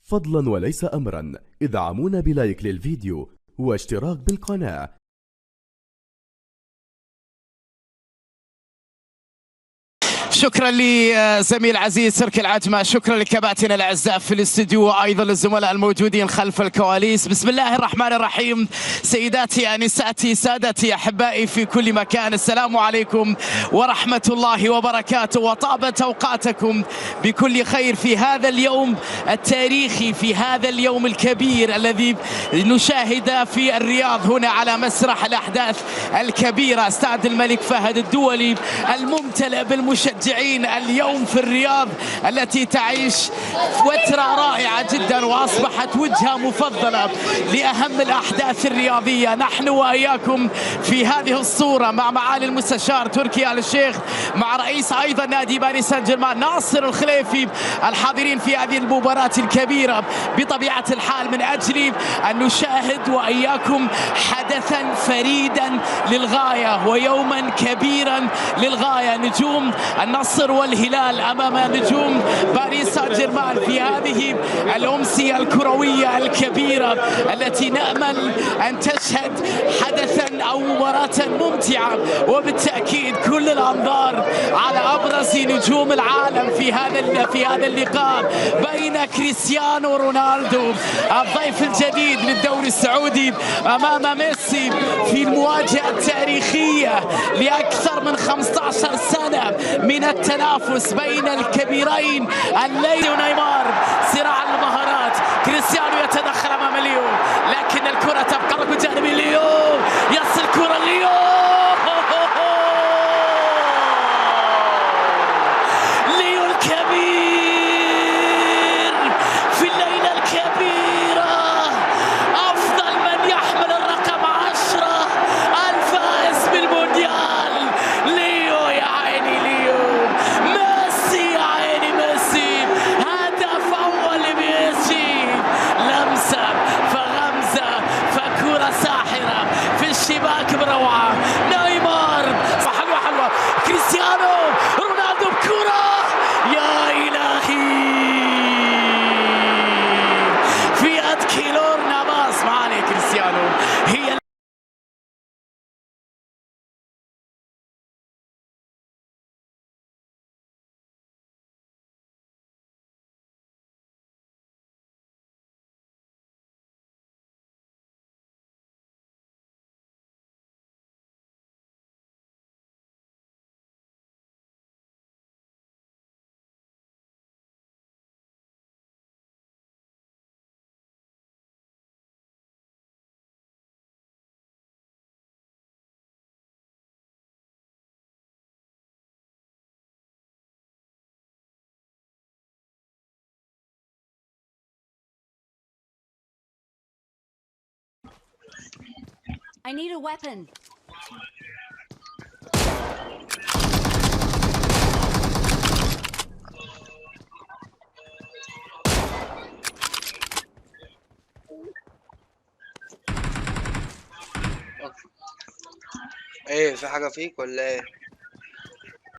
فضلا وليس أمرا ادعمونا بلايك للفيديو واشتراك بالقناة. شكرا لزميل عزيز تركي العجمة، شكرا لكباتن الاعزاء في الاستديو وايضا للزملاء الموجودين خلف الكواليس. بسم الله الرحمن الرحيم. سيداتي انساتي سادتي احبائي في كل مكان، السلام عليكم ورحمة الله وبركاته، وطابت اوقاتكم بكل خير في هذا اليوم التاريخي، في هذا اليوم الكبير الذي نشاهد في الرياض هنا على مسرح الاحداث الكبيرة، استاد الملك فهد الدولي الممتلئ بالمشجعين اليوم في الرياض التي تعيش فترة رائعة جدا وأصبحت وجهة مفضلة لأهم الأحداث الرياضية. نحن وإياكم في هذه الصورة مع معالي المستشار تركي آل الشيخ، مع رئيس أيضا نادي باريس سان جيرمان ناصر الخليفي، الحاضرين في هذه المباراة الكبيرة بطبيعة الحال من أجل أن نشاهد وإياكم حدثا فريدا للغاية ويوما كبيرا للغاية. نجوم النصر والهلال أمام نجوم باريس سان جيرمان في هذه الأمسية الكروية الكبيرة التي نأمل أن تشهد حدثا أو مباراة ممتعة، وبالتأكيد كل الأنظار على أبرز نجوم العالم في هذا اللقاء بين كريستيانو رونالدو الضيف الجديد للدوري السعودي أمام ميسي في المواجهة التاريخية لأكثر من 15 سنة من التنافس بين الكبيرين الليل ونيمار. صراع المهارات، كريستيانو يتدخل امام ليو لكن الكرة تبقى ركن جانبي، ليو يصل كرة ليو، ليو الكبير في الليلة الكبيرة، أفضل من يحمل الرقم 10 الفائز بالمونديال. ليو يا عيني ليو، ميسي يا عيني ميسي، هدف أول لميسي، لمسة فغمزة فكرة ساحرة في الشباك بروعة. نيمار حلوة حلوة، كريستيانو رونالدو بكرة، يا إلهي فئة كيلور نافاس معاني كريستيانو هي I need a weapon. ايه في حاجة فيك ولا ايه؟